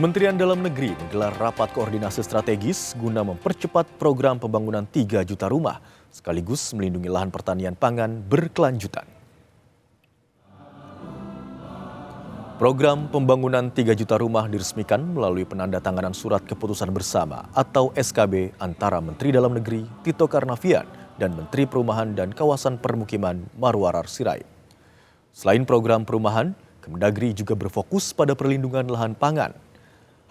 Kementerian Dalam Negeri menggelar rapat koordinasi strategis guna mempercepat program pembangunan 3 juta rumah, sekaligus melindungi lahan pertanian pangan berkelanjutan. Program pembangunan 3 juta rumah diresmikan melalui penandatanganan surat keputusan bersama atau SKB antara Menteri Dalam Negeri Tito Karnavian dan Menteri Perumahan dan Kawasan Permukiman Marwarar Sirait. Selain program perumahan, Kemendagri juga berfokus pada perlindungan lahan pangan.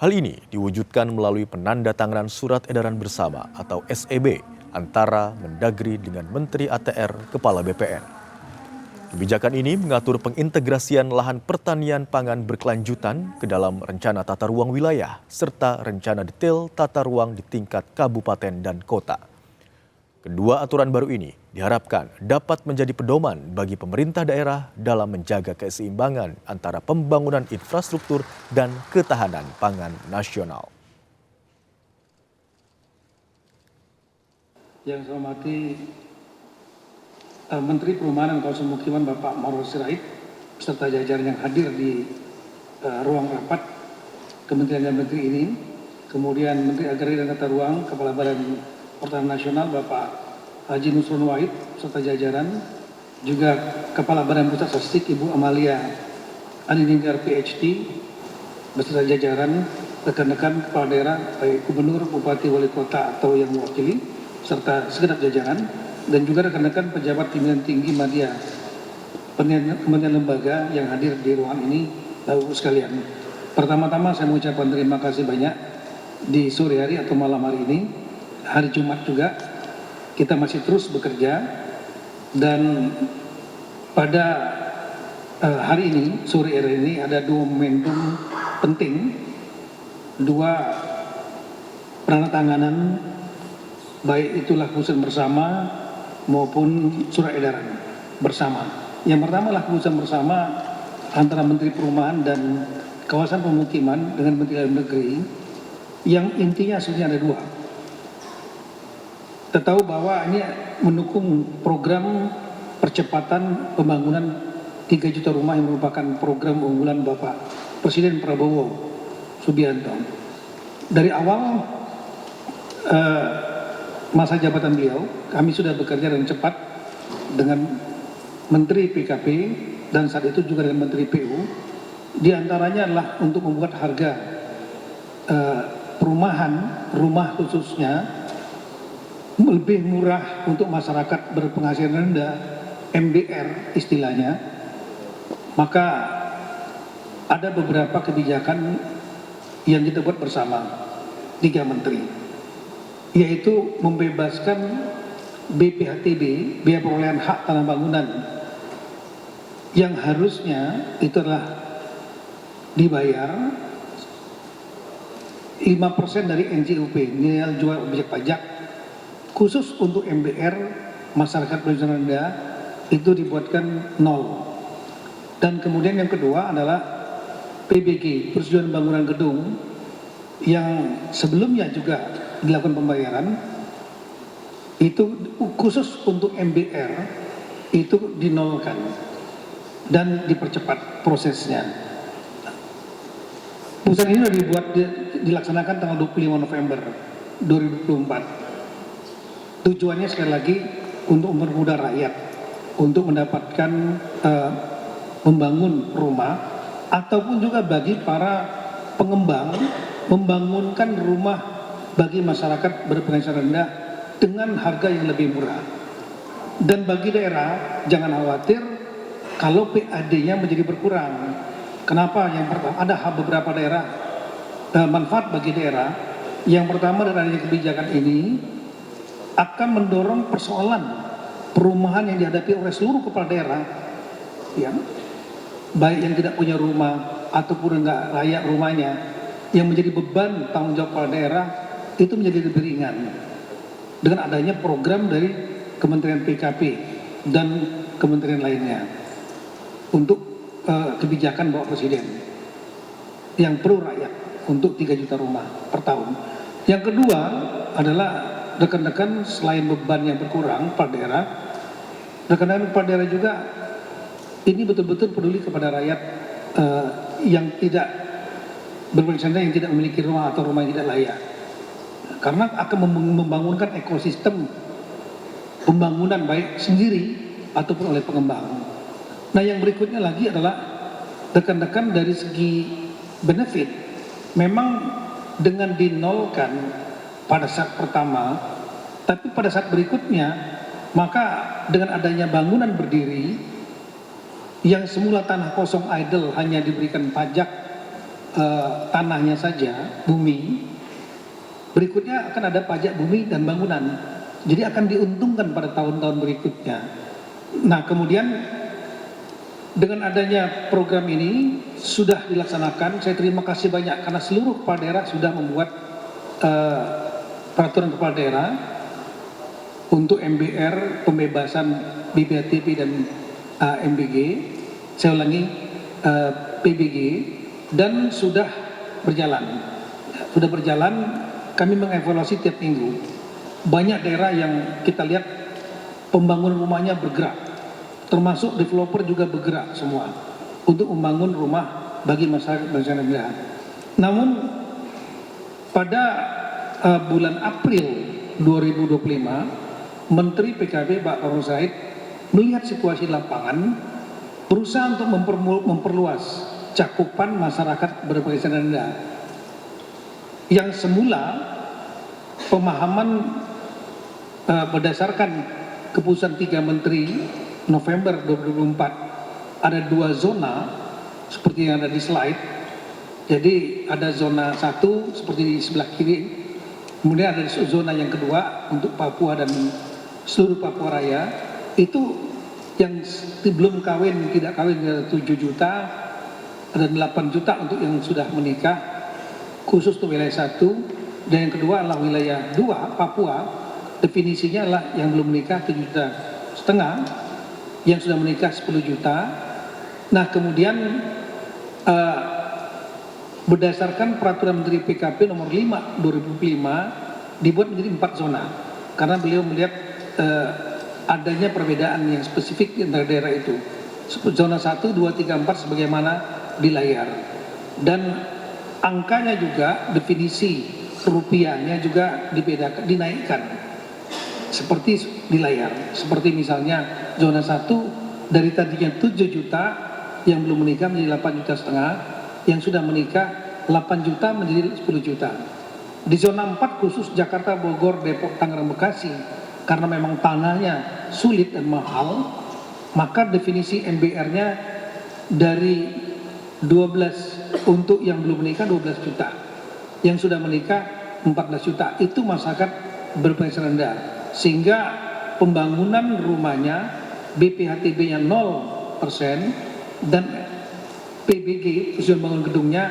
Hal ini diwujudkan melalui penandatanganan surat edaran bersama atau SEB antara Mendagri dengan Menteri ATR Kepala BPN. Kebijakan ini mengatur pengintegrasian lahan pertanian pangan berkelanjutan ke dalam rencana tata ruang wilayah serta rencana detail tata ruang di tingkat kabupaten dan kota. Kedua aturan baru ini diharapkan dapat menjadi pedoman bagi pemerintah daerah dalam menjaga keseimbangan antara pembangunan infrastruktur dan ketahanan pangan nasional. Yang saya hormati Menteri Perumahan dan Kawasan Permukiman Bapak Marwarar Sirait beserta jajaran yang hadir di ruang rapat Kementerian Dalam Negeri ini, kemudian Menteri Agraria dan Tata Ruang, Kepala Badan Pertanian Nasional Bapak Haji Nusron Wahid serta jajaran, juga Kepala Badan Pusat Statistik Ibu Amalia Anininggar PhD beserta jajaran, rekan-rekan kepala daerah, baik gubernur, bupati, wali kota atau yang mewakili, serta segenap jajaran, dan juga rekan-rekan pejabat pimpinan tinggi media kementerian lembaga yang hadir di ruangan ini, Bapak-Ibu sekalian. Pertama-tama saya mengucapkan terima kasih banyak di sore hari atau malam hari ini, hari Jumat juga, kita masih terus bekerja, dan pada hari ini, sore hari ini ada dua momentum penting, dua penandatanganan, baik itulah keputusan bersama maupun surat edaran bersama. Yang pertama adalah keputusan bersama antara Menteri Perumahan dan Kawasan Permukiman dengan Menteri Dalam Negeri, yang intinya sebenarnya ada dua. Kita tahu bahwa ini mendukung program percepatan pembangunan 3 juta rumah yang merupakan program unggulan Bapak Presiden Prabowo Subianto. Dari awal masa jabatan beliau, kami sudah bekerja dengan cepat dengan Menteri PKP dan saat itu juga dengan Menteri PU. Di antaranya adalah untuk membuat harga perumahan, rumah khususnya, lebih murah untuk masyarakat berpenghasilan rendah, MBR istilahnya. Maka ada beberapa kebijakan yang kita buat bersama 3 menteri, yaitu membebaskan BPHTB, biaya perolehan hak tanah bangunan, yang harusnya itu adalah dibayar 5% dari NJUP, nilai jual objek pajak, khusus untuk MBR masyarakat berpenghasilan rendah itu dibuatkan 0. Dan kemudian yang kedua adalah PBG, persetujuan bangunan gedung, yang sebelumnya juga dilakukan pembayaran, itu khusus untuk MBR itu dinolkan dan dipercepat prosesnya. Putusan ini sudah dilaksanakan tanggal 25 November 2024. Tujuannya sekali lagi untuk mempermudah rakyat untuk mendapatkan membangun rumah, ataupun juga bagi para pengembang membangunkan rumah bagi masyarakat berpenghasilan rendah dengan harga yang lebih murah. Dan bagi daerah jangan khawatir kalau PAD-nya menjadi berkurang. Kenapa? Yang pertama, ada beberapa daerah manfaat bagi daerah. Yang pertama, dengan adanya kebijakan ini akan mendorong persoalan perumahan yang dihadapi oleh seluruh kepala daerah, ya, baik yang tidak punya rumah ataupun enggak layak rumahnya, yang menjadi beban tanggung jawab kepala daerah itu menjadi lebih ringan dengan adanya program dari Kementerian PKP dan kementerian lainnya untuk kebijakan Bapak Presiden yang perlu rakyat untuk 3 juta rumah per tahun. Yang kedua adalah rekan-rekan, selain beban yang berkurang pada daerah, rekan-rekan kepala daerah juga ini betul-betul peduli kepada rakyat yang tidak berpenghasilan rendah yang tidak memiliki rumah atau rumah yang tidak layak. Karena akan membangunkan ekosistem pembangunan baik sendiri ataupun oleh pengembang. Nah, yang berikutnya lagi adalah rekan-rekan dari segi benefit. Memang dengan dinolkan pada saat pertama, tapi pada saat berikutnya, maka dengan adanya bangunan berdiri yang semula tanah kosong idle hanya diberikan pajak tanahnya saja, bumi, berikutnya akan ada pajak bumi dan bangunan. Jadi akan diuntungkan pada tahun-tahun berikutnya. Nah, kemudian dengan adanya program ini sudah dilaksanakan, saya terima kasih banyak karena seluruh kepala daerah sudah membuat peraturan kepala daerah untuk MBR, pembebasan BPHTB dan MBG, saya ulangi PBG, dan sudah berjalan. Sudah berjalan, kami mengevaluasi tiap minggu. Banyak daerah yang kita lihat pembangunan rumahnya bergerak, termasuk developer juga bergerak semua untuk membangun rumah bagi masyarakat bangsa dan negara. Namun pada bulan April 2025, Menteri PKB Pak Faruk Said melihat situasi lapangan, berusaha untuk memperluas cakupan masyarakat berpenghasilan rendah. Yang semula pemahaman berdasarkan keputusan 3 Menteri November 2024 ada 2 zona seperti yang ada di slide. Jadi ada zona 1 seperti di sebelah kiri, kemudian ada zona yang kedua untuk Papua dan seluruh Papua Raya. Itu yang belum kawin, tidak kawin ada 7 juta, ada 8 juta untuk yang sudah menikah khusus untuk wilayah 1, dan yang kedua adalah wilayah 2 Papua, definisinya adalah yang belum menikah 7,5 juta, yang sudah menikah 10 juta. Nah, kemudian berdasarkan peraturan Menteri PKP nomor 5 2005 dibuat menjadi 4 zona karena beliau melihat adanya perbedaan yang spesifik di antara daerah itu. Zona 1, 2, 3, 4 sebagaimana di layar, dan angkanya juga, definisi rupiahnya juga dibedakan, dinaikkan seperti di layar. Seperti misalnya zona 1 dari tadinya 7 juta yang belum menikah menjadi 8,5 juta, yang sudah menikah 8 juta menjadi 10 juta. Di zona 4 khusus Jakarta, Bogor, Depok, Tangerang, Bekasi, karena memang tanahnya sulit dan mahal, maka definisi MBR-nya dari 12 untuk yang belum menikah 12 juta, yang sudah menikah 14 juta, itu masyarakat berpenghasilan rendah, sehingga pembangunan rumahnya BPHTB-nya 0% dan PBG, usia bangun gedungnya,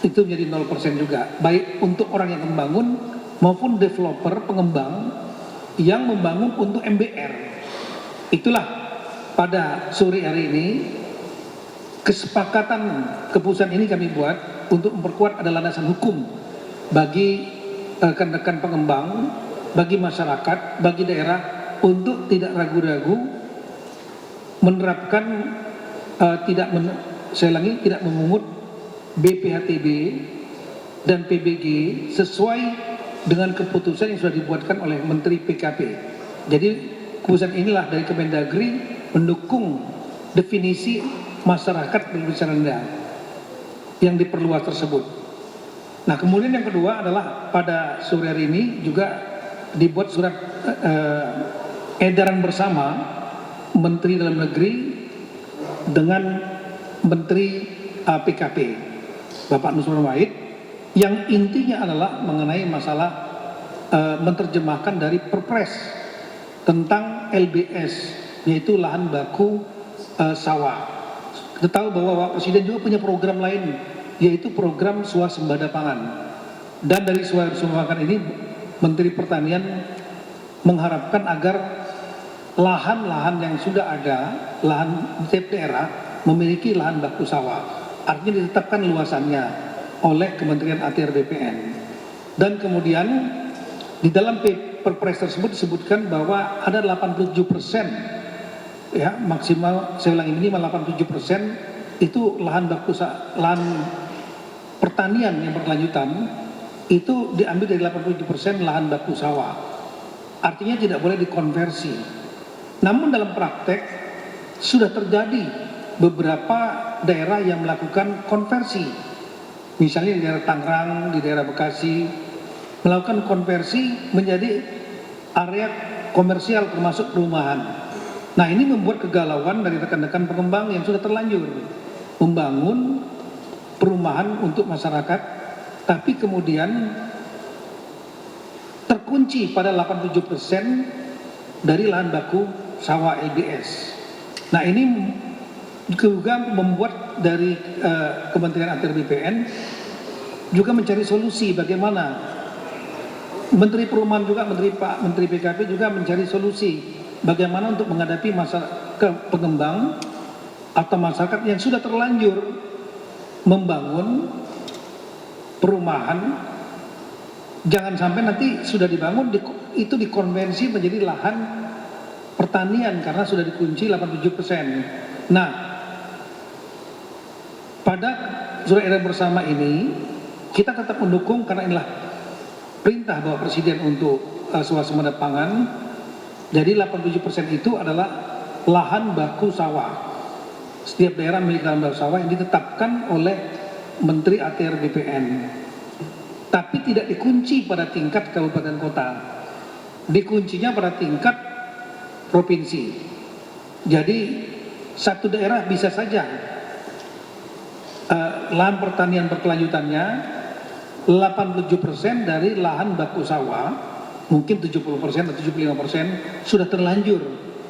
itu menjadi 0% juga, baik untuk orang yang membangun maupun developer pengembang yang membangun untuk MBR. Itulah pada sore hari ini kesepakatan keputusan ini kami buat untuk memperkuat ada landasan hukum bagi rekan-rekan pengembang, bagi masyarakat, bagi daerah untuk tidak ragu-ragu menerapkan tidak memungut BPHTB dan PBG sesuai dengan keputusan yang sudah dibuatkan oleh Menteri PKP. Jadi keputusan inilah dari Kemendagri mendukung definisi masyarakat berpenghasilan rendah yang diperluas tersebut. Nah, kemudian yang kedua adalah pada sore hari ini juga dibuat surat edaran bersama Menteri Dalam Negeri dengan Menteri PKP Bapak Nusron Wahid, yang intinya adalah mengenai masalah menerjemahkan dari Perpres tentang LBS, yaitu lahan baku sawah. Kita tahu bahwa Bapak Presiden juga punya program lain, yaitu program swasembada pangan. Dan dari swasembada pangan ini Menteri Pertanian mengharapkan agar lahan-lahan yang sudah ada, lahan di tiap daerah memiliki lahan baku sawah, artinya ditetapkan luasannya oleh Kementerian ATR BPN. Dan kemudian di dalam Perpres tersebut disebutkan bahwa ada 87%, ya maksimal, saya ulangi, minimal 87% itu lahan baku lahan pertanian yang berkelanjutan itu diambil dari 87% lahan baku sawah. Artinya tidak boleh dikonversi. Namun dalam praktek sudah terjadi beberapa daerah yang melakukan konversi. Misalnya di daerah Tangerang, di daerah Bekasi, melakukan konversi menjadi area komersial termasuk perumahan. Nah, ini membuat kegalauan dari rekan-rekan pengembang yang sudah terlanjur membangun perumahan untuk masyarakat, tapi kemudian terkunci pada 87% dari lahan baku sawah LBS. Nah, ini juga membuat dari Kementerian ATR BPN juga mencari solusi bagaimana. Menteri Perumahan juga, Menteri PKP juga mencari solusi bagaimana untuk menghadapi masyarakat pengembang atau masyarakat yang sudah terlanjur membangun perumahan, jangan sampai nanti sudah dibangun itu dikonversi menjadi lahan pertanian karena sudah dikunci 87%. Nah, pada surat edaran bersama ini kita tetap mendukung karena inilah perintah Bapak Presiden untuk swasembada pangan. Jadi 87% itu adalah lahan baku sawah. Setiap daerah memiliki lahan baku sawah yang ditetapkan oleh Menteri ATR BPN. Tapi tidak dikunci pada tingkat kabupaten kota. Dikuncinya pada tingkat provinsi. Jadi satu daerah bisa saja lahan pertanian berkelanjutannya 87% dari lahan baku sawah, mungkin 70% atau 75% sudah terlanjur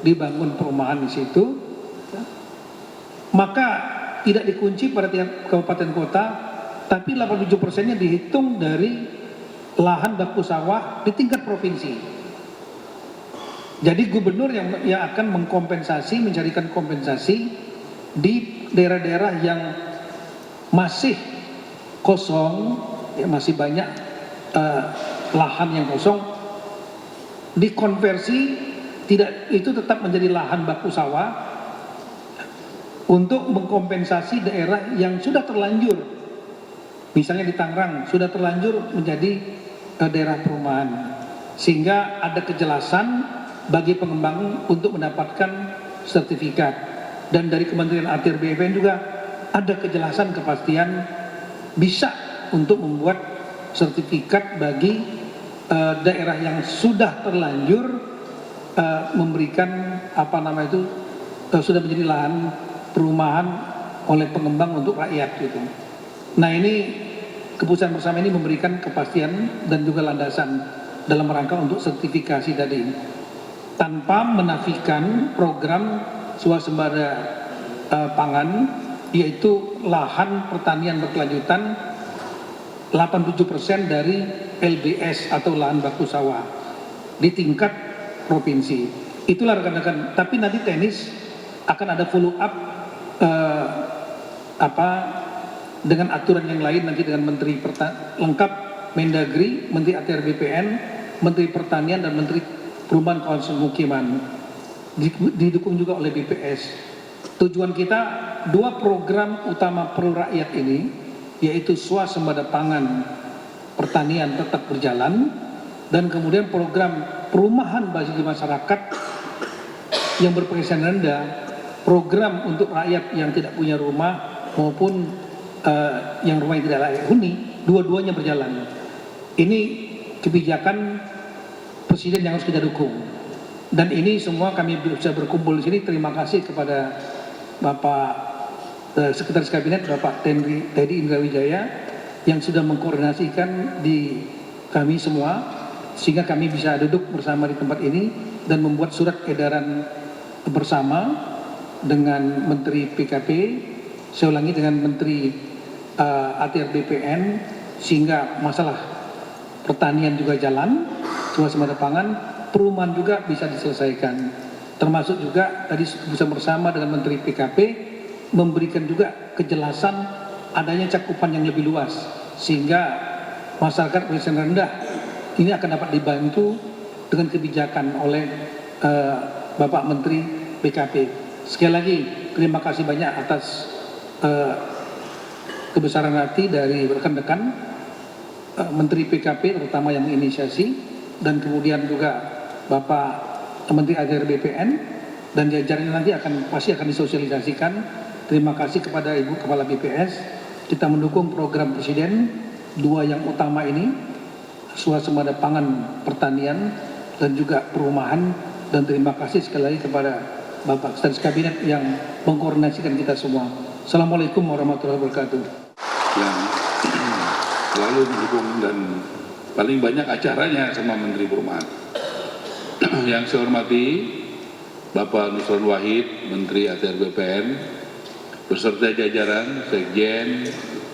dibangun perumahan di situ, maka tidak dikunci pada tiap kabupaten kota, tapi 87%-nya dihitung dari lahan baku sawah di tingkat provinsi. Jadi gubernur yang akan mengkompensasi, mencarikan kompensasi di daerah-daerah yang masih kosong, ya masih banyak lahan yang kosong, dikonversi, tidak itu tetap menjadi lahan baku sawah untuk mengkompensasi daerah yang sudah terlanjur, misalnya di Tangerang sudah terlanjur menjadi daerah perumahan, sehingga ada kejelasan bagi pengembang untuk mendapatkan sertifikat. Dan dari Kementerian ATR BPN juga ada kejelasan kepastian bisa untuk membuat sertifikat bagi daerah yang sudah terlanjur memberikan sudah menjadi lahan perumahan oleh pengembang untuk rakyat gitu. Nah, ini keputusan bersama ini memberikan kepastian dan juga landasan dalam rangka untuk sertifikasi tadi, tanpa menafikan program swasembada pangan, yaitu lahan pertanian berkelanjutan 87% dari LBS atau lahan baku sawah di tingkat provinsi. Itulah rekan-rekan. Tapi nanti teknis akan ada follow up dengan aturan yang lain nanti dengan Menteri lengkap Mendagri, Menteri ATR BPN, Menteri Pertanian dan Menteri Perumahan Kawasan Pemukiman. Didukung juga oleh BPS. Tujuan kita dua program utama pro rakyat ini, yaitu swasembada pangan pertanian tetap berjalan, dan kemudian program perumahan bagi masyarakat yang berpenghasilan rendah, program untuk rakyat yang tidak punya rumah maupun yang rumahnya tidak layak huni, dua-duanya berjalan. Ini kebijakan Presiden yang harus kita dukung. Dan ini semua kami bisa berkumpul di sini. Terima kasih kepada Bapak Sekretaris Kabinet, Bapak Teddy Indra Wijaya, yang sudah mengkoordinasikan di kami semua, sehingga kami bisa duduk bersama di tempat ini dan membuat surat edaran bersama dengan Menteri PKP, saya ulangi dengan Menteri ATR BPN, sehingga masalah pertanian juga jalan, swasembada pangan, perumahan juga bisa diselesaikan. Termasuk juga tadi bisa bersama dengan Menteri PKP memberikan juga kejelasan adanya cakupan yang lebih luas, sehingga masyarakat berpenghasilan rendah ini akan dapat dibantu dengan kebijakan oleh Bapak Menteri PKP. Sekali lagi terima kasih banyak atas kebesaran hati dari rekan-rekan Menteri PKP terutama yang menginisiasi, dan kemudian juga Bapak Menteri ATR BPN dan jajarannya nanti pasti akan disosialisasikan. Terima kasih kepada Ibu Kepala BPS. Kita mendukung program Presiden dua yang utama ini, swasembada pangan pertanian dan juga perumahan, dan terima kasih sekali lagi kepada Bapak Sekretaris Kabinet yang mengkoordinasikan kita semua. Assalamualaikum warahmatullahi wabarakatuh. Yang selalu mendukung dan paling banyak acaranya sama Menteri Perumahan. Yang saya hormati Bapak Nusron Wahid, Menteri ATR BPN, beserta jajaran, Sekjen,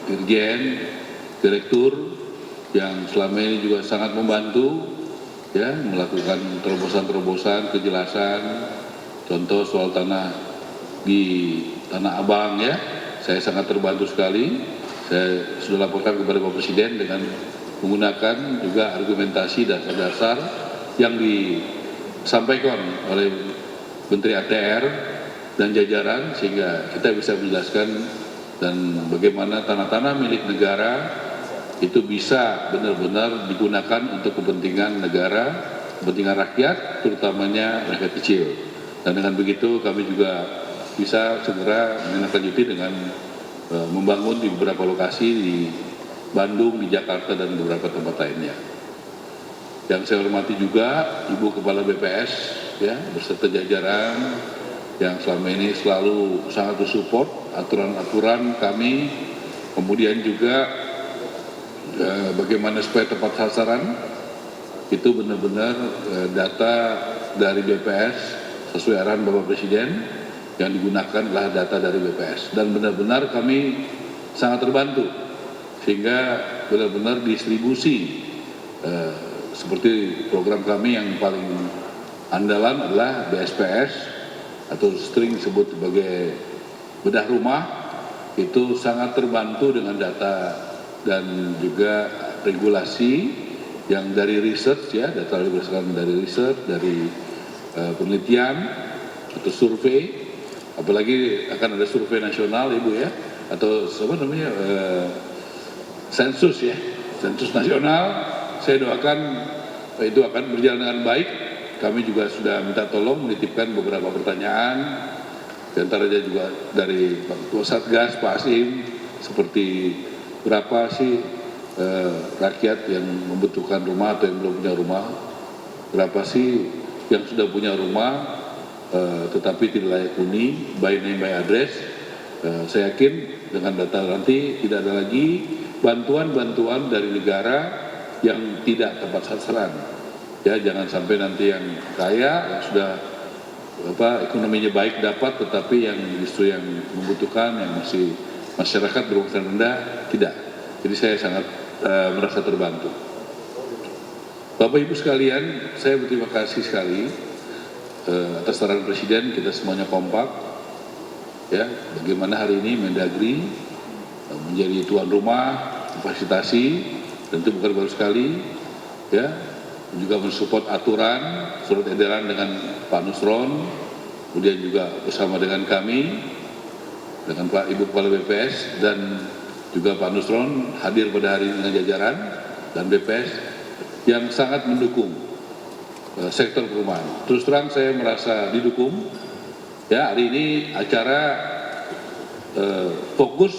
Dirjen, Direktur yang selama ini juga sangat membantu ya melakukan terobosan-terobosan, kejelasan, contoh soal tanah di Tanah Abang ya, saya sangat terbantu sekali. Saya sudah laporkan kepada Bapak Presiden dengan menggunakan juga argumentasi dasar-dasar yang disampaikan oleh Menteri ATR dan jajaran, sehingga kita bisa menjelaskan dan bagaimana tanah-tanah milik negara itu bisa benar-benar digunakan untuk kepentingan negara, kepentingan rakyat, terutamanya rakyat kecil. Dan dengan begitu kami juga bisa segera menindaklanjuti dengan membangun di beberapa lokasi di Bandung, di Jakarta, dan beberapa tempat lainnya. Yang saya hormati juga Ibu Kepala BPS ya beserta jajaran yang selama ini selalu sangat support aturan-aturan kami, kemudian juga bagaimana supaya tepat sasaran itu benar-benar data dari BPS sesuai arahan Bapak Presiden. Yang digunakan adalah data dari BPS, dan benar-benar kami sangat terbantu sehingga benar-benar distribusi seperti program kami yang paling andalan adalah BSPS atau sering disebut sebagai bedah rumah, itu sangat terbantu dengan data dan juga regulasi yang dari research ya, data berdasarkan dari research, dari penelitian atau survei. Apalagi akan ada survei nasional Ibu ya, atau apa namanya sensus ya, sensus nasional. Saya doakan itu akan berjalan dengan baik. Kami juga sudah minta tolong menitipkan beberapa pertanyaan, di antaranya juga dari Pak Ketua Satgas, Pak Asim, seperti berapa sih rakyat yang membutuhkan rumah atau yang belum punya rumah, berapa sih yang sudah punya rumah tetapi tidak layak huni, by name by address. Saya yakin dengan data nanti tidak ada lagi bantuan-bantuan dari negara yang tidak tepat sasaran. Ya, jangan sampai nanti yang kaya yang sudah ekonominya baik dapat, tetapi yang justru yang membutuhkan, yang masih masyarakat berpenghasilan rendah tidak. Jadi saya sangat merasa terbantu. Bapak Ibu sekalian, saya berterima kasih sekali atas saran Presiden. Kita semuanya kompak ya, bagaimana hari ini Mendagri menjadi tuan rumah fasilitasi, tentu bukan baru sekali ya, juga mensupport aturan surat edaran dengan Pak Nusron, kemudian juga bersama dengan kami, dengan Pak Ibu Kepala BPS dan juga Pak Nusron hadir pada hari ini dengan jajaran dan BPS yang sangat mendukung sektor perumahan. Terus terang saya merasa didukung. Ya, hari ini acara fokus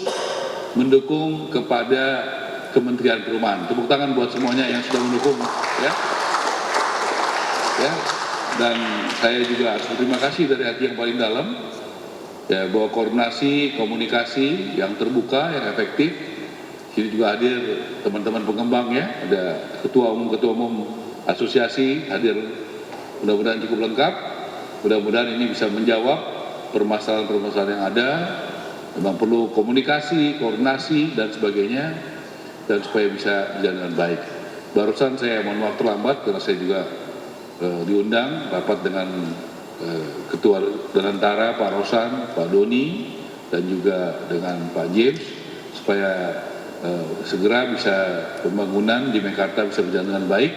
mendukung kepada Kementerian Perumahan. Tepuk tangan buat semuanya yang sudah mendukung. Ya. Ya. Dan saya juga harus berterima kasih dari hati yang paling dalam. Ya, bahwa koordinasi, komunikasi yang terbuka, yang efektif. Sini juga hadir teman-teman pengembang ya, ada ketua umum asosiasi hadir, mudah-mudahan cukup lengkap. Mudah-mudahan ini bisa menjawab permasalahan-permasalahan yang ada. Memang perlu komunikasi, koordinasi dan sebagainya, dan supaya bisa berjalan dengan baik. Barusan saya mohon maaf terlambat karena saya juga diundang rapat dengan Ketua Dirgantara Pak Rosan, Pak Doni, dan juga dengan Pak James supaya segera bisa pembangunan di Mekarta bisa berjalan dengan baik.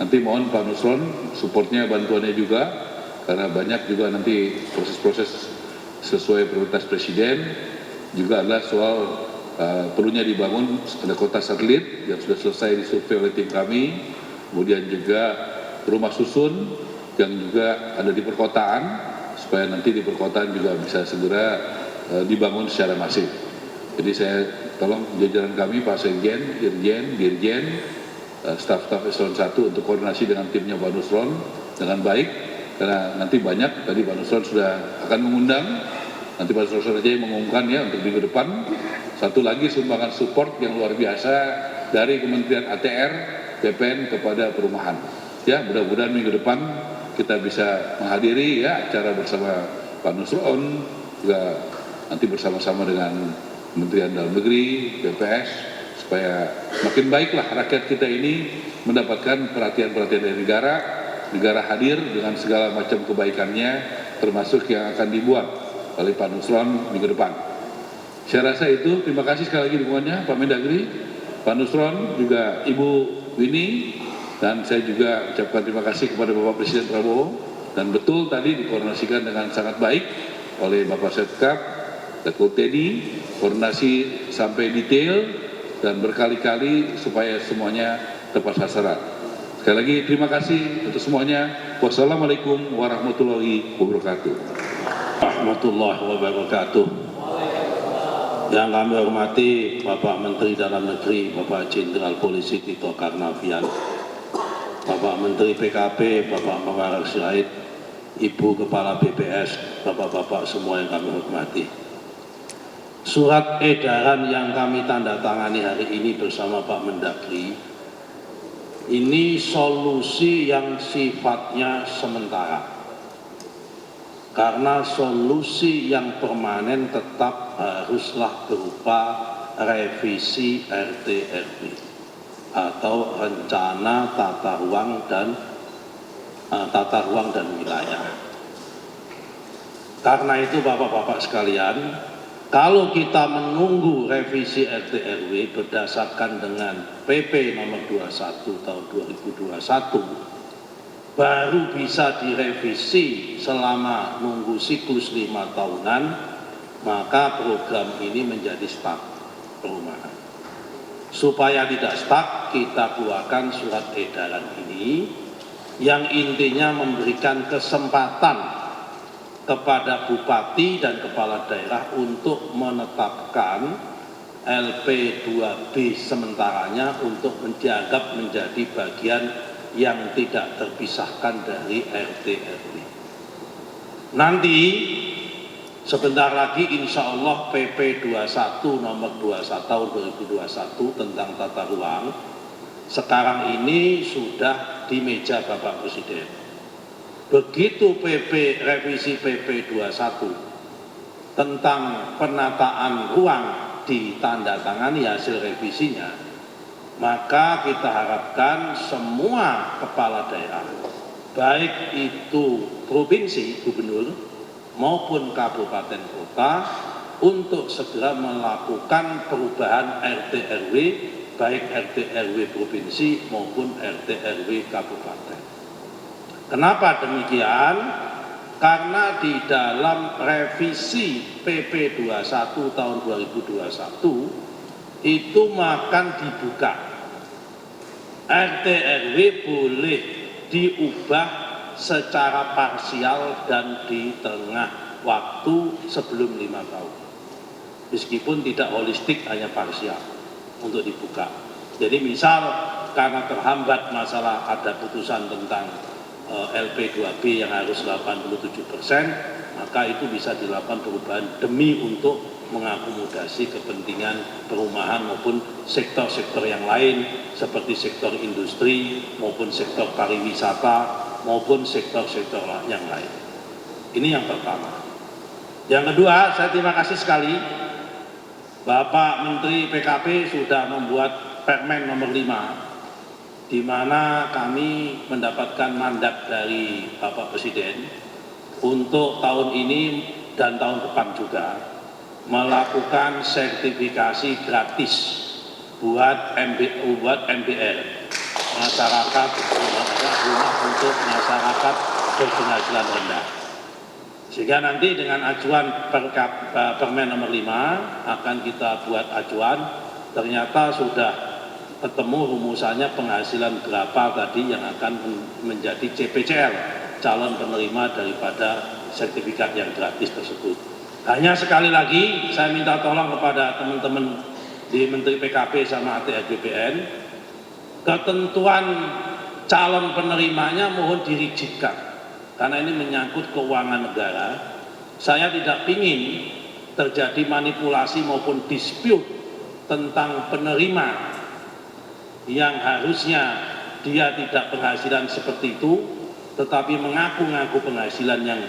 Nanti mohon Pak Nusron supportnya, bantuannya juga, karena banyak juga nanti proses-proses sesuai prioritas Presiden, juga adalah soal perlunya dibangun ada kota satelit yang sudah selesai disurvei oleh tim kami, kemudian juga rumah susun yang juga ada di perkotaan, supaya nanti di perkotaan juga bisa segera dibangun secara masif. Jadi saya tolong jajaran kami, Pak Sekjen, Dirjen, staf-staf Eselon 1 untuk koordinasi dengan timnya Pak Nusron dengan baik, karena nanti banyak, tadi Pak Nusron sudah akan mengundang, nanti Pak Nusron saja yang mengumumkan ya untuk minggu depan. Satu lagi sumbangan support yang luar biasa dari Kementerian ATR, BPN kepada perumahan. Ya, mudah-mudahan minggu depan kita bisa menghadiri ya acara bersama Pak Nusron, juga nanti bersama-sama dengan Kementerian Dalam Negeri, BPS, supaya makin baiklah rakyat kita ini mendapatkan perhatian-perhatian dari negara hadir dengan segala macam kebaikannya, termasuk yang akan dibuat oleh Pak Nusron minggu depan. Saya rasa itu, terima kasih sekali lagi dukungannya Pak Mendagri, Pak Nusron, juga Ibu Winnie, dan saya juga ucapkan terima kasih kepada Bapak Presiden Prabowo, dan betul tadi dikoordinasikan dengan sangat baik oleh Bapak Setkap, Datuk Teddy, koordinasi sampai detail, dan berkali-kali supaya semuanya tepat sasaran. Sekali lagi terima kasih untuk semuanya. Wassalamualaikum warahmatullahi wabarakatuh. Warahmatullahi wabarakatuh. Yang kami hormati Bapak Menteri Dalam Negeri, Bapak Jenderal Polisi Tito Karnavian, Bapak Menteri PKP, Bapak Muhammad Syahid, Ibu Kepala BPS, Bapak-bapak semua yang kami hormati. Surat edaran yang kami tanda tangani hari ini bersama Pak Mendagri, ini solusi yang sifatnya sementara. Karena solusi yang permanen tetap haruslah berupa revisi RT/RW atau rencana tata ruang dan wilayah. Karena itu Bapak-bapak sekalian, kalau kita menunggu revisi RT/RW berdasarkan dengan PP nomor 21 tahun 2021 baru bisa direvisi selama nunggu siklus 5 tahunan, maka program ini menjadi stuck perumahan. Supaya tidak stuck, kita keluarkan surat edaran ini yang intinya memberikan kesempatan kepada bupati dan kepala daerah untuk menetapkan LP2B sementaranya untuk dianggap menjadi bagian yang tidak terpisahkan dari RT/RW. Nanti sebentar lagi insya Allah PP 21 nomor 21 tahun 2021 tentang tata ruang sekarang ini sudah di meja Bapak Presiden. Begitu revisi PP 21 tentang penataan ruang ditandatangani hasil revisinya, maka kita harapkan semua kepala daerah, baik itu provinsi, gubernur, maupun kabupaten kota, untuk segera melakukan perubahan RT/RW, baik RT/RW provinsi maupun RT/RW kabupaten. Kenapa demikian? Karena di dalam revisi PP 21 tahun 2021 itu akan dibuka. RT/RW boleh diubah secara parsial dan di tengah waktu sebelum 5 tahun. Meskipun tidak holistik, hanya parsial untuk dibuka. Jadi misal karena terhambat masalah ada putusan tentang LP2B yang harus 87%, maka itu bisa dilakukan perubahan demi untuk mengakomodasi kepentingan perumahan maupun sektor-sektor yang lain seperti sektor industri maupun sektor pariwisata maupun sektor-sektor yang lain. Ini yang pertama. Yang kedua, saya terima kasih sekali Bapak Menteri PKP sudah membuat Permen nomor 5 di mana kami mendapatkan mandat dari Bapak Presiden untuk tahun ini dan tahun depan juga melakukan sertifikasi gratis buat MBR, masyarakat rumah untuk masyarakat berpenghasilan rendah. Sehingga nanti dengan ajuan Permen nomor 5 akan kita buat ajuan, ternyata sudah ketemu rumusannya penghasilan berapa tadi yang akan menjadi CPCL, calon penerima daripada sertifikat yang gratis tersebut. Hanya sekali lagi saya minta tolong kepada teman-teman di Menteri PKP sama ATR BPN, ketentuan calon penerimanya mohon dirigidkan. Karena ini menyangkut keuangan negara, saya tidak ingin terjadi manipulasi maupun dispute tentang penerima yang harusnya dia tidak penghasilan seperti itu, tetapi mengaku-ngaku penghasilan yang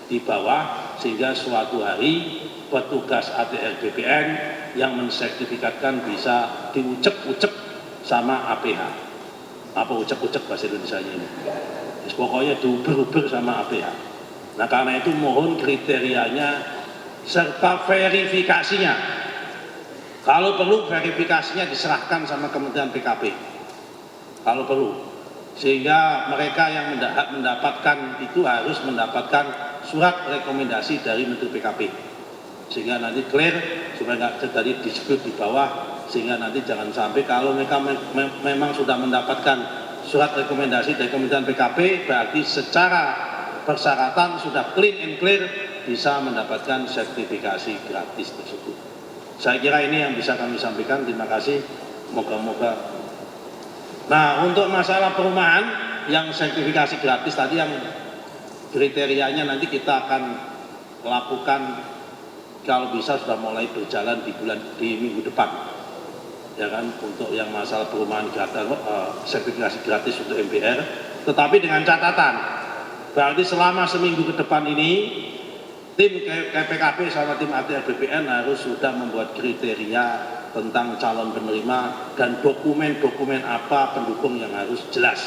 di bawah, sehingga suatu hari petugas ATR BPN yang mensertifikatkan bisa diucek-ucek sama APH. Apa ucek-ucek bahasa Indonesia ini? Pokoknya diuber-uber sama APH. Nah karena itu mohon kriterianya serta verifikasinya. Kalau perlu verifikasinya diserahkan sama Kementerian PKP. Kalau perlu. Sehingga mereka yang mendapatkan itu harus mendapatkan surat rekomendasi dari Menteri PKP. Sehingga nanti clear, supaya nggak terjadi dispute di bawah. Sehingga nanti jangan sampai kalau mereka memang sudah mendapatkan surat rekomendasi dari Kementerian PKP, berarti secara persyaratan sudah clean and clear bisa mendapatkan sertifikasi gratis tersebut. Saya kira ini yang bisa kami sampaikan. Terima kasih. Moga-moga. Nah, untuk masalah perumahan yang sertifikasi gratis tadi, yang kriterianya nanti kita akan lakukan kalau bisa sudah mulai berjalan di minggu depan. Ya kan, untuk yang masalah perumahan gratis, sertifikasi gratis untuk MPR, tetapi dengan catatan, berarti selama seminggu ke depan ini tim KPKP sama tim ATR BPN harus sudah membuat kriteria tentang calon penerima dan dokumen-dokumen apa pendukung yang harus jelas,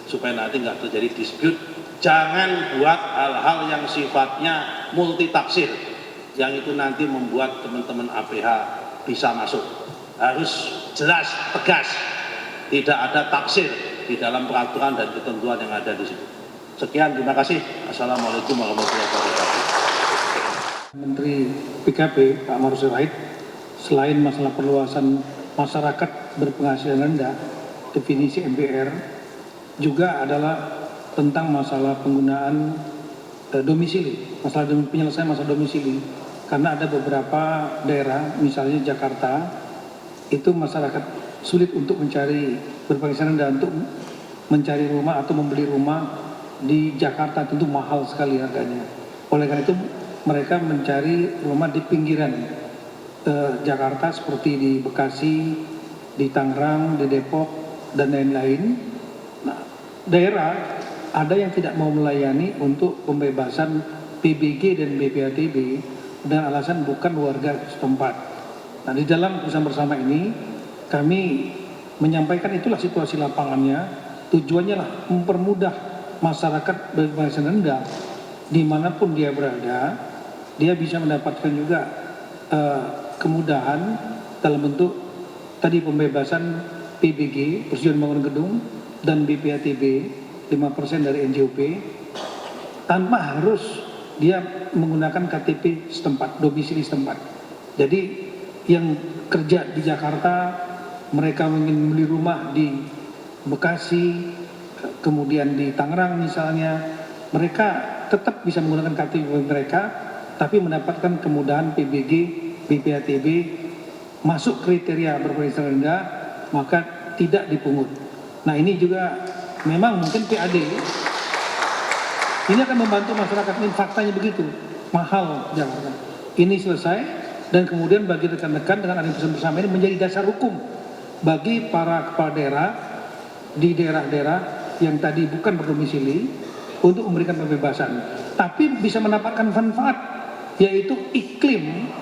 supaya nanti nggak terjadi dispute. Jangan buat hal-hal yang sifatnya multitafsir, yang itu nanti membuat teman-teman APH bisa masuk. Harus jelas, tegas, tidak ada tafsir di dalam peraturan dan ketentuan yang ada di situ. Sekian, terima kasih. Assalamualaikum warahmatullahi wabarakatuh. Menteri PKP Pak Marus Sirait, selain masalah perluasan masyarakat berpenghasilan rendah, definisi MPR juga adalah tentang masalah penggunaan domisili, masalah penyelesaian masalah domisili. Karena ada beberapa daerah, misalnya Jakarta, itu masyarakat sulit untuk mencari berpenghasilan rendah untuk mencari rumah atau membeli rumah di Jakarta, tentu mahal sekali harganya. Oleh karena itu mereka mencari rumah di pinggiran Jakarta seperti di Bekasi, di Tangerang, di Depok dan lain-lain. Nah, daerah ada yang tidak mau melayani untuk pembebasan PBG dan BPATB dengan alasan bukan warga setempat. Nah, di dalam keputusan bersama ini kami menyampaikan itulah situasi lapangannya. Tujuannya lah mempermudah masyarakat berpenghasilan rendah dimanapun dia berada, dia bisa mendapatkan juga kemudahan dalam bentuk tadi pembebasan PBG, persetujuan bangun gedung, dan BPATB 5% dari NJOP tanpa harus dia menggunakan KTP setempat, domisili setempat. Jadi yang kerja di Jakarta, mereka ingin beli rumah di Bekasi, kemudian di Tangerang misalnya, mereka tetap bisa menggunakan KTP mereka, tapi mendapatkan kemudahan PBG, BPATB, masuk kriteria berpenghasilan rendah, maka tidak dipungut. Nah ini juga memang mungkin PAD, ini akan membantu masyarakat, ini faktanya begitu, mahal Jakarta. Ini selesai. Dan kemudian bagi rekan-rekan dengan adanya keputusan bersama ini menjadi dasar hukum bagi para kepala daerah di daerah-daerah yang tadi bukan berdomisili untuk memberikan pembebasan. Tapi bisa mendapatkan manfaat, yaitu iklim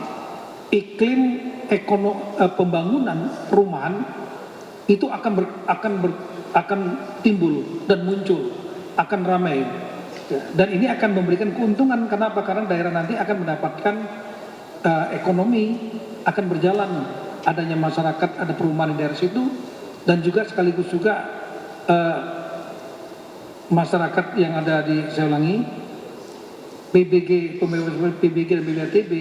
pembangunan perumahan itu akan timbul dan muncul, akan ramai. Dan ini akan memberikan keuntungan. Kenapa? Karena daerah nanti akan mendapatkan ekonomi akan berjalan, adanya masyarakat, ada perumahan di daerah situ, dan juga sekaligus juga masyarakat yang ada di, saya ulangi, PBG, pembebasan PBG dan BBRTB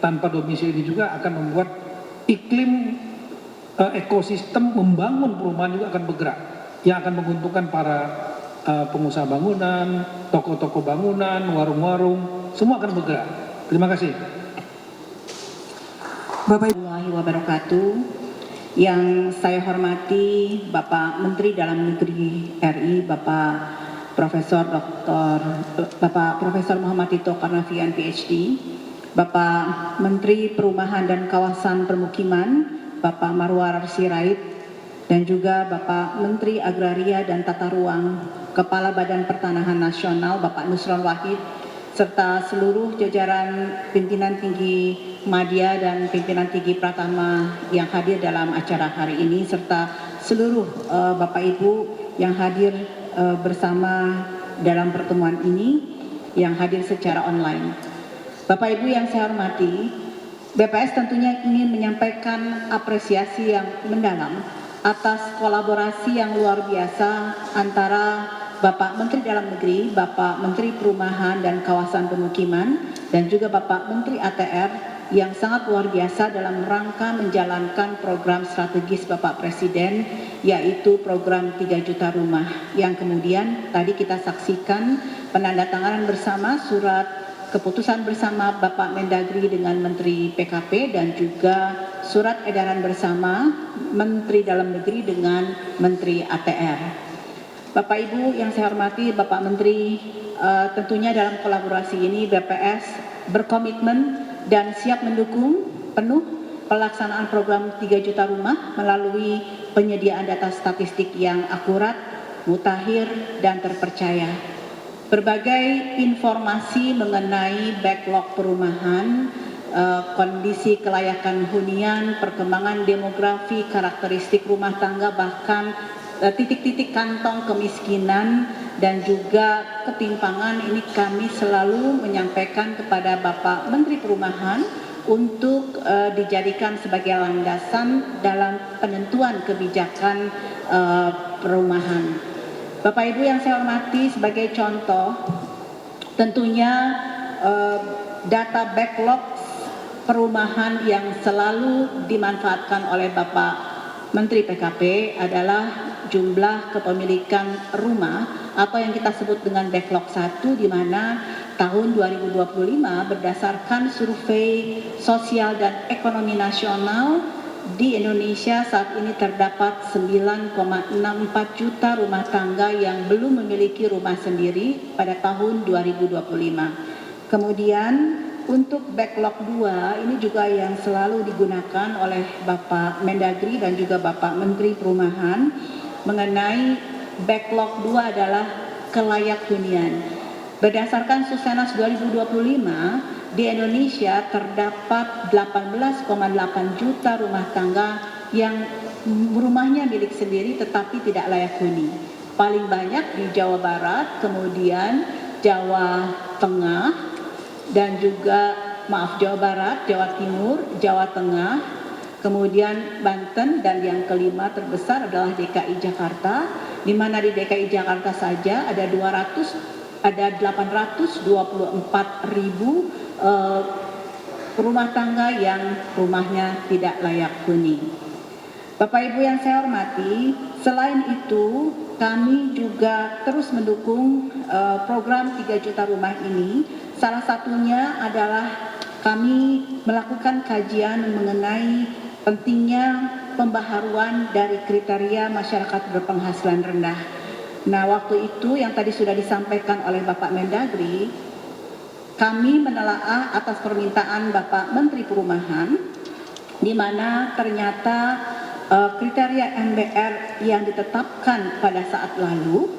tanpa domisili ini juga akan membuat iklim ekosistem membangun perumahan juga akan bergerak, yang akan menguntungkan para pengusaha bangunan, toko-toko bangunan, warung-warung, semua akan bergerak. Terima kasih. Bapak Warahmatullahi wabarakatuh. Yang saya hormati Bapak Menteri Dalam Negeri RI, Bapak Profesor Muhammad Tito Karnavian PhD, Bapak Menteri Perumahan dan Kawasan Permukiman, Bapak Marwar Sirait, dan juga Bapak Menteri Agraria dan Tata Ruang, Kepala Badan Pertanahan Nasional, Bapak Nusron Wahid, serta seluruh jajaran pimpinan tinggi Madya dan pimpinan tinggi Pratama yang hadir dalam acara hari ini, serta seluruh Bapak Ibu yang hadir bersama dalam pertemuan ini, yang hadir secara online. Bapak Ibu yang saya hormati, BPS tentunya ingin menyampaikan apresiasi yang mendalam atas kolaborasi yang luar biasa antara Bapak Menteri Dalam Negeri, Bapak Menteri Perumahan dan Kawasan Pemukiman, dan juga Bapak Menteri ATR yang sangat luar biasa dalam rangka menjalankan program strategis Bapak Presiden, yaitu program 3 juta rumah, yang kemudian tadi kita saksikan penandatanganan bersama surat keputusan bersama Bapak Mendagri dengan Menteri PKP, dan juga surat edaran bersama Menteri Dalam Negeri dengan Menteri ATR. Bapak Ibu yang saya hormati, Bapak Menteri, tentunya dalam kolaborasi ini BPS berkomitmen dan siap mendukung penuh pelaksanaan program 3 juta rumah melalui penyediaan data statistik yang akurat, mutakhir, dan terpercaya. Berbagai informasi mengenai backlog perumahan, kondisi kelayakan hunian, perkembangan demografi, karakteristik rumah tangga, bahkan titik-titik kantong kemiskinan dan juga ketimpangan ini kami selalu menyampaikan kepada Bapak Menteri Perumahan untuk dijadikan sebagai landasan dalam penentuan kebijakan perumahan. Bapak Ibu yang saya hormati, sebagai contoh tentunya data backlog perumahan yang selalu dimanfaatkan oleh Bapak Menteri PKP adalah jumlah kepemilikan rumah atau yang kita sebut dengan backlog 1, di mana tahun 2025 berdasarkan survei sosial dan ekonomi nasional di Indonesia saat ini terdapat 9,64 juta rumah tangga yang belum memiliki rumah sendiri pada tahun 2025. Kemudian untuk backlog 2 ini juga yang selalu digunakan oleh Bapak Mendagri dan juga Bapak Menteri Perumahan mengenai backlog 2 adalah kelayak hunian. Berdasarkan Susenas 2025, di Indonesia terdapat 18,8 juta rumah tangga yang rumahnya milik sendiri tetapi tidak layak huni. Paling banyak di Jawa Barat, kemudian Jawa Tengah, dan juga Jawa Barat, Jawa Timur, Jawa Tengah, kemudian Banten, dan yang kelima terbesar adalah DKI Jakarta, di mana di DKI Jakarta saja ada 824 ribu rumah tangga yang rumahnya tidak layak huni. Bapak Ibu yang saya hormati, selain itu kami juga terus mendukung program 3 juta rumah ini. Salah satunya adalah kami melakukan kajian mengenai pentingnya pembaharuan dari kriteria masyarakat berpenghasilan rendah. Nah, waktu itu yang tadi sudah disampaikan oleh Bapak Mendagri, kami menelaah atas permintaan Bapak Menteri Perumahan, di mana ternyata kriteria MBR yang ditetapkan pada saat lalu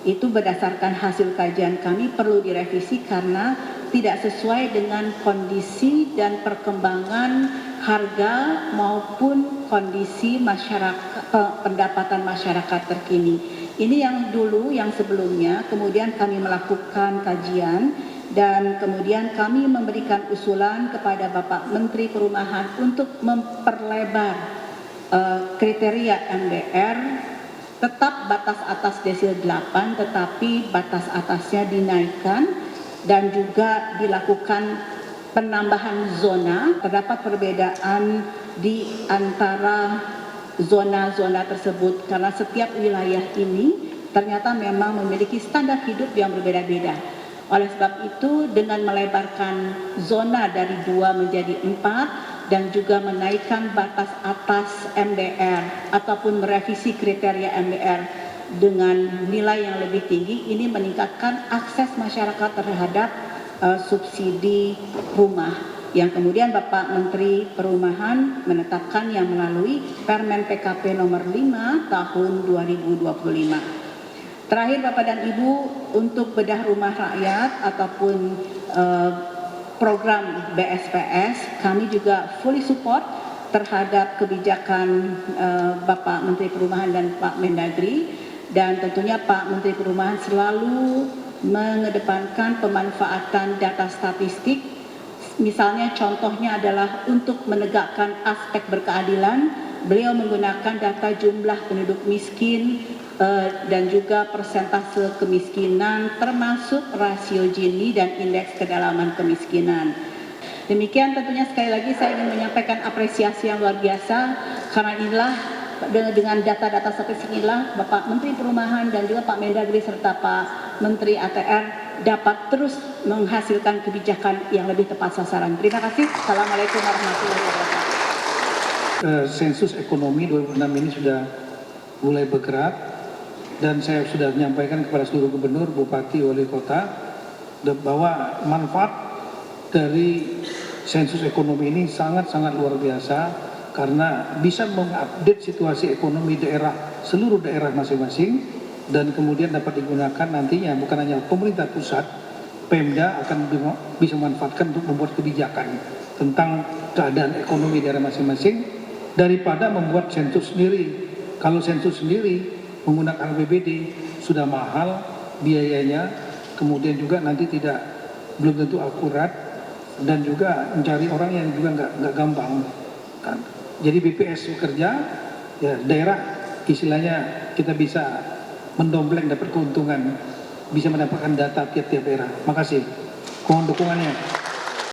itu berdasarkan hasil kajian kami perlu direvisi karena tidak sesuai dengan kondisi dan perkembangan harga maupun kondisi masyarakat, pendapatan masyarakat terkini. Ini yang dulu, yang sebelumnya, kemudian kami melakukan kajian dan kemudian kami memberikan usulan kepada Bapak Menteri Perumahan untuk memperlebar kriteria MBR, tetap batas atas desil 8 tetapi batas atasnya dinaikkan dan juga dilakukan penambahan zona. Terdapat perbedaan di antara zona-zona tersebut karena setiap wilayah ini ternyata memang memiliki standar hidup yang berbeda-beda. Oleh sebab itu, dengan melebarkan zona dari 2 menjadi 4 dan juga menaikkan batas atas MDR ataupun merevisi kriteria MDR dengan nilai yang lebih tinggi, ini meningkatkan akses masyarakat terhadap subsidi rumah yang kemudian Bapak Menteri Perumahan menetapkan yang melalui Permen PKP nomor 5 tahun 2025. Terakhir Bapak dan Ibu, untuk bedah rumah rakyat ataupun program BSPS, kami juga fully support terhadap kebijakan Bapak Menteri Perumahan dan Pak Mendagri, dan tentunya Pak Menteri Perumahan selalu mengedepankan pemanfaatan data statistik. Misalnya contohnya adalah untuk menegakkan aspek berkeadilan, beliau menggunakan data jumlah penduduk miskin dan juga persentase kemiskinan termasuk rasio Gini dan indeks kedalaman kemiskinan. Demikian tentunya sekali lagi saya ingin menyampaikan apresiasi yang luar biasa karena inilah dengan data-data statistik inilah Bapak Menteri Perumahan dan juga Pak Mendagri serta Pak Menteri ATR dapat terus menghasilkan kebijakan yang lebih tepat sasaran. Terima kasih. Assalamualaikum warahmatullahi wabarakatuh. Sensus ekonomi 2006 ini sudah mulai bergerak dan saya sudah menyampaikan kepada seluruh gubernur, bupati, wali kota bahwa manfaat dari sensus ekonomi ini sangat-sangat luar biasa karena bisa mengupdate situasi ekonomi daerah, seluruh daerah masing-masing, dan kemudian dapat digunakan nantinya bukan hanya pemerintah pusat, Pemda akan bisa memanfaatkan untuk membuat kebijakan tentang keadaan ekonomi daerah masing-masing daripada membuat sensus sendiri. Kalau sensus sendiri menggunakan APBD sudah mahal biayanya, kemudian juga nanti belum tentu akurat dan juga mencari orang yang juga nggak gampang. Jadi BPS bekerja, ya daerah istilahnya kita bisa mendompleng dapat keuntungan, bisa mendapatkan data tiap-tiap daerah. Makasih. Mohon dukungannya.